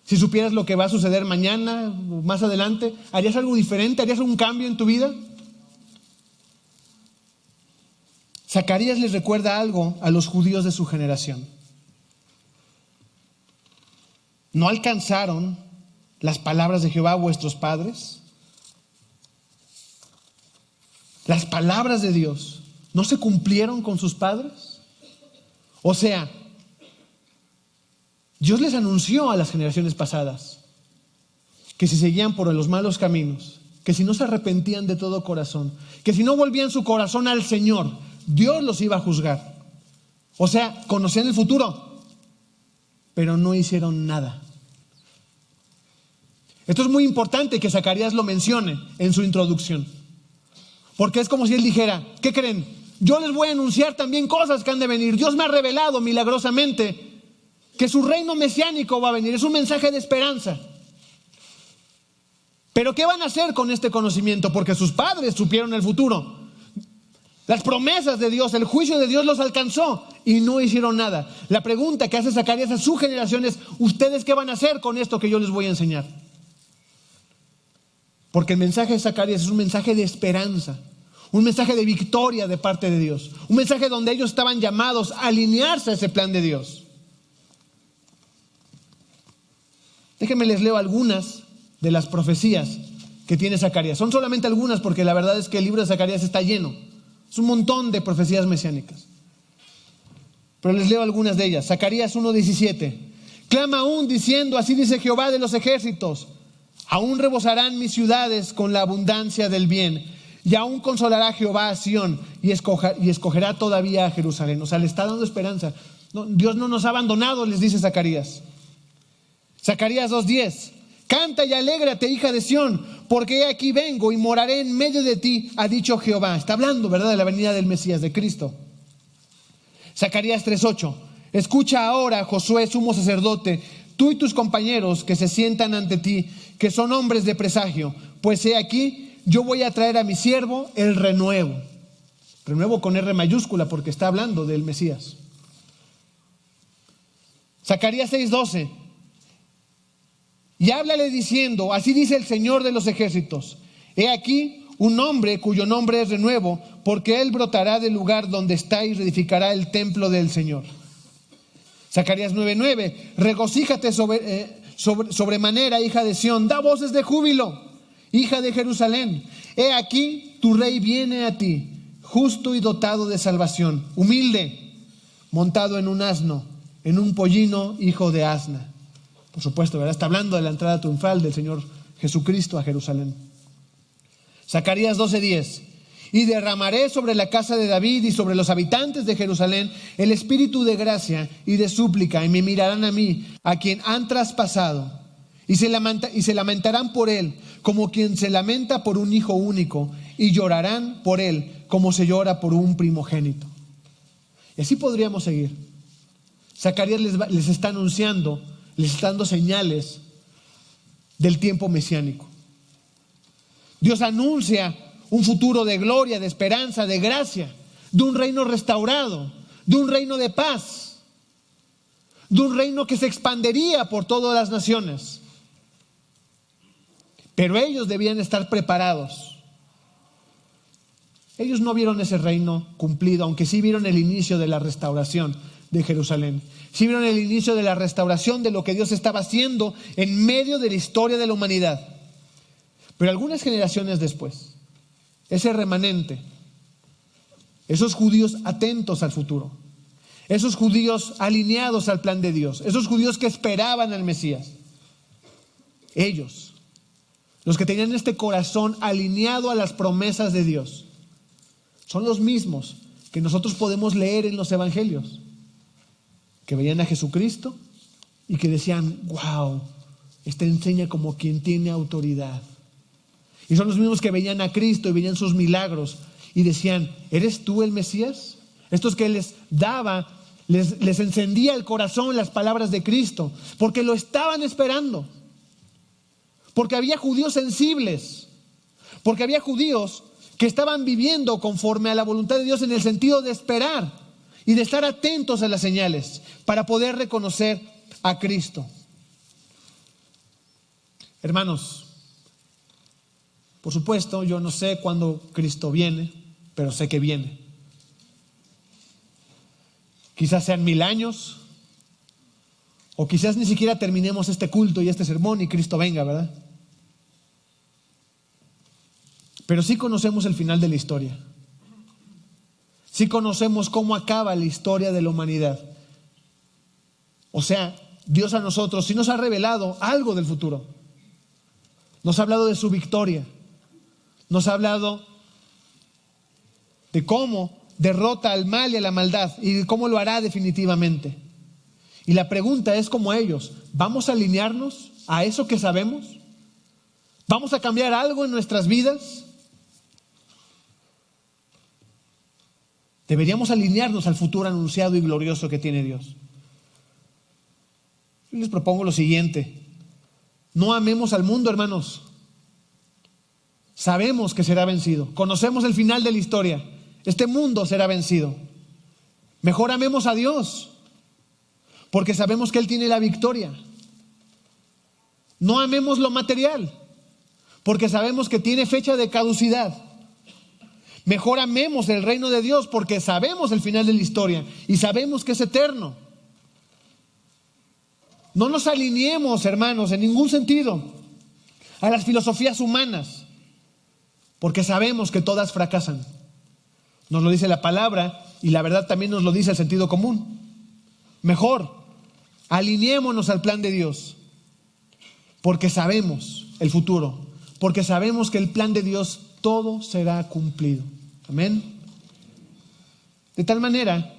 Si supieras lo que va a suceder mañana, más adelante, ¿harías algo diferente? ¿Harías algún cambio en tu vida? Zacarías les recuerda algo a los judíos de su generación. ¿No alcanzaron las palabras de Jehová vuestros padres? Las palabras de Dios ¿no se cumplieron con sus padres? O sea, Dios les anunció a las generaciones pasadas que si seguían por los malos caminos, que si no se arrepentían de todo corazón, que si no volvían su corazón al Señor, Dios los iba a juzgar. O sea, conocían el futuro, pero no hicieron nada. Esto es muy importante que Zacarías lo mencione en su introducción, porque es como si él dijera, ¿qué creen? Yo les voy a anunciar también cosas que han de venir. Dios me ha revelado milagrosamente que su reino mesiánico va a venir. Es un mensaje de esperanza. Pero ¿qué van a hacer con este conocimiento? Porque sus padres supieron el futuro. Las promesas de Dios, el juicio de Dios los alcanzó y no hicieron nada. La pregunta que hace Zacarías a su generación es, ¿ustedes qué van a hacer con esto que yo les voy a enseñar? Porque el mensaje de Zacarías es un mensaje de esperanza, un mensaje de victoria de parte de Dios, un mensaje donde ellos estaban llamados a alinearse a ese plan de Dios. Déjenme les leo algunas de las profecías que tiene Zacarías. Son solamente algunas porque la verdad es que el libro de Zacarías está lleno. Es un montón de profecías mesiánicas. Pero les leo algunas de ellas. Zacarías 1:17. Clama aún diciendo, así dice Jehová de los ejércitos, aún rebosarán mis ciudades con la abundancia del bien, y aún consolará Jehová a Sión y escogerá todavía a Jerusalén. O sea, le está dando esperanza. No, Dios no nos ha abandonado, les dice Zacarías. Zacarías 2:10. Canta y alégrate, hija de Sión, porque he aquí vengo y moraré en medio de ti, ha dicho Jehová. Está hablando, ¿verdad?, de la venida del Mesías, de Cristo. Zacarías 3:8. Escucha ahora, Josué, sumo sacerdote, tú y tus compañeros que se sientan ante ti, que son hombres de presagio, pues he aquí, yo voy a traer a mi siervo el renuevo. Renuevo con R mayúscula porque está hablando del Mesías. Zacarías 6:12. Y háblale diciendo, así dice el Señor de los ejércitos, he aquí un hombre cuyo nombre es renuevo, porque él brotará del lugar donde está y reedificará el templo del Señor. Zacarías 9:9. Regocíjate sobremanera, hija de Sión, da voces de júbilo, hija de Jerusalén. He aquí tu rey viene a ti, justo y dotado de salvación, humilde, montado en un asno, en un pollino, hijo de asna. Por supuesto, ¿verdad? Está hablando de la entrada triunfal del Señor Jesucristo a Jerusalén. Zacarías 12:10. Y derramaré sobre la casa de David y sobre los habitantes de Jerusalén el espíritu de gracia y de súplica, y me mirarán a mí, a quien han traspasado, y se lamentarán por él, como quien se lamenta por un hijo único, y llorarán por él, como se llora por un primogénito. Y así podríamos seguir. Zacarías les está anunciando, les está dando señales del tiempo mesiánico. Dios anuncia un futuro de gloria, de esperanza, de gracia, de un reino restaurado, de un reino de paz, de un reino que se expandería por todas las naciones. Pero ellos debían estar preparados. Ellos no vieron ese reino cumplido, aunque sí vieron el inicio de la restauración de Jerusalén. Sí vieron el inicio de la restauración de lo que Dios estaba haciendo en medio de la historia de la humanidad. Pero algunas generaciones después, ese remanente, esos judíos atentos al futuro, esos judíos alineados al plan de Dios, esos judíos que esperaban al Mesías, ellos, los que tenían este corazón alineado a las promesas de Dios, son los mismos que nosotros podemos leer en los evangelios, que veían a Jesucristo y que decían, wow, este enseña como quien tiene autoridad. Y son los mismos que veían a Cristo y veían sus milagros y decían, ¿eres tú el Mesías? Estos que les daba, les encendía el corazón las palabras de Cristo, porque lo estaban esperando. Porque había judíos sensibles, porque había judíos que estaban viviendo conforme a la voluntad de Dios en el sentido de esperar y de estar atentos a las señales para poder reconocer a Cristo. Hermanos, por supuesto, yo no sé cuándo Cristo viene, pero sé que viene. Quizás sean 1000 años, o quizás ni siquiera terminemos este culto y este sermón y Cristo venga, ¿verdad? Pero sí conocemos el final de la historia. sí conocemos cómo acaba la historia de la humanidad. O sea, Dios a nosotros sí nos ha revelado algo del futuro. Nos ha hablado de su victoria. Nos ha hablado de cómo derrota al mal y a la maldad y de cómo lo hará definitivamente. Y la pregunta es como ellos, ¿vamos a alinearnos a eso que sabemos? ¿Vamos a cambiar algo en nuestras vidas? Deberíamos alinearnos al futuro anunciado y glorioso que tiene Dios. Yo les propongo lo siguiente: no amemos al mundo, hermanos. Sabemos que será vencido. Conocemos el final de la historia. Este mundo será vencido. Mejor amemos a Dios, porque sabemos que Él tiene la victoria. No amemos lo material, porque sabemos que tiene fecha de caducidad. Mejor amemos el reino de Dios, porque sabemos el final de la historia y sabemos que es eterno. No nos alineemos, hermanos, en ningún sentido a las filosofías humanas, porque sabemos que todas fracasan. Nos lo dice la palabra y la verdad también nos lo dice el sentido común. Mejor, alineémonos al plan de Dios, porque sabemos el futuro, porque sabemos que el plan de Dios todo será cumplido. Amén. De tal manera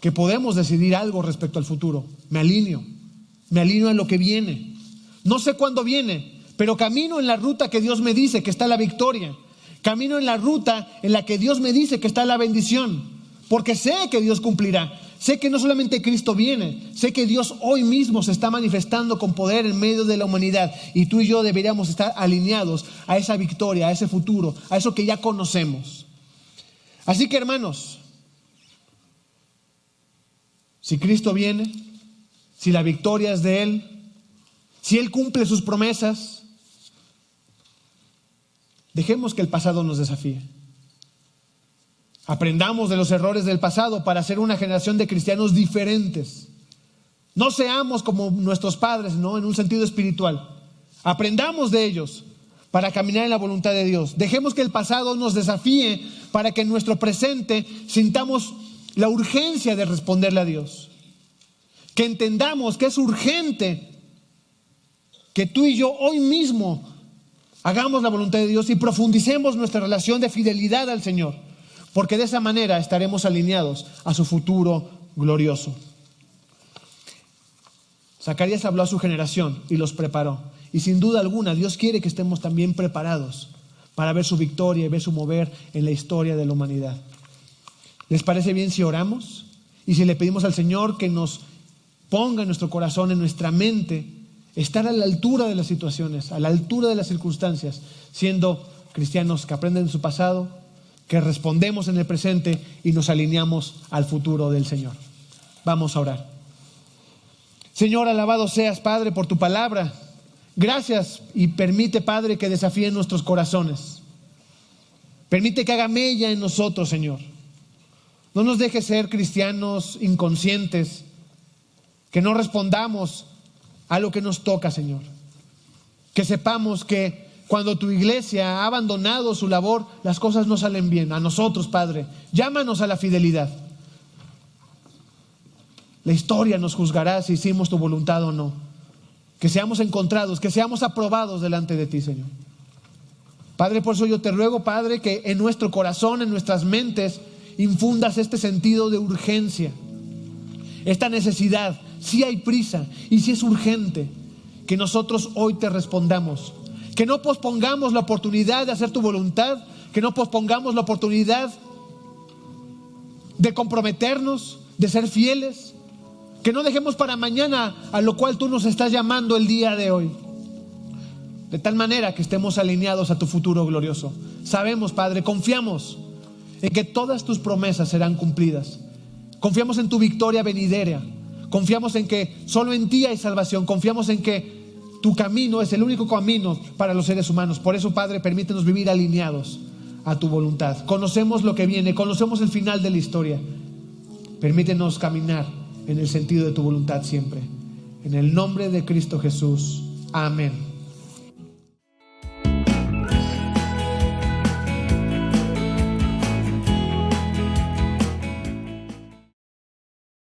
que podemos decidir algo respecto al futuro. Me alineo a lo que viene. No sé cuándo viene, pero camino en la ruta que Dios me dice que está la victoria. Camino en la ruta en la que Dios me dice que está la bendición, porque sé que Dios cumplirá. Sé que no solamente Cristo viene, sé que Dios hoy mismo se está manifestando con poder en medio de la humanidad, y tú y yo deberíamos estar alineados a esa victoria, a ese futuro, a eso que ya conocemos. Así que, hermanos, si Cristo viene, si la victoria es de Él, si Él cumple sus promesas, dejemos que el pasado nos desafíe. Aprendamos de los errores del pasado para ser una generación de cristianos diferentes. No seamos como nuestros padres, ¿no? En un sentido espiritual. Aprendamos de ellos para caminar en la voluntad de Dios. Dejemos que el pasado nos desafíe para que en nuestro presente sintamos la urgencia de responderle a Dios. Que entendamos que es urgente que tú y yo hoy mismo hagamos la voluntad de Dios y profundicemos nuestra relación de fidelidad al Señor, porque de esa manera estaremos alineados a su futuro glorioso. Zacarías habló a su generación y los preparó. Y sin duda alguna, Dios quiere que estemos también preparados para ver su victoria y ver su mover en la historia de la humanidad. ¿Les parece bien si oramos? Y si le pedimos al Señor que nos ponga en nuestro corazón, en nuestra mente, estar a la altura de las situaciones, a la altura de las circunstancias, siendo cristianos que aprenden de su pasado, que respondemos en el presente y nos alineamos al futuro del Señor. Vamos a orar. Señor, alabado seas, Padre, por tu palabra. Gracias, y permite, Padre, que desafíe nuestros corazones. Permite que haga mella en nosotros, Señor. No nos dejes ser cristianos inconscientes, que no respondamos a lo que nos toca, Señor. Que sepamos que cuando tu iglesia ha abandonado su labor, las cosas no salen bien. A nosotros, Padre, llámanos a la fidelidad. La historia nos juzgará si hicimos tu voluntad o no. Que seamos encontrados, que seamos aprobados delante de ti, Señor. Padre, por eso yo te ruego, Padre, que en nuestro corazón, en nuestras mentes, infundas este sentido de urgencia, esta necesidad. Si hay prisa y si es urgente, que nosotros hoy te respondamos, que no pospongamos la oportunidad de hacer tu voluntad, que no pospongamos la oportunidad de comprometernos, de ser fieles, que no dejemos para mañana a lo cual tú nos estás llamando el día de hoy, de tal manera que estemos alineados a tu futuro glorioso. Sabemos, Padre, confiamos en que todas tus promesas serán cumplidas. Confiamos en tu victoria venidera. Confiamos en que solo en ti hay salvación. Confiamos en que tu camino es el único camino para los seres humanos. Por eso, Padre, permítenos vivir alineados a tu voluntad. Conocemos lo que viene, conocemos el final de la historia. Permítenos caminar en el sentido de tu voluntad siempre. En el nombre de Cristo Jesús. Amén.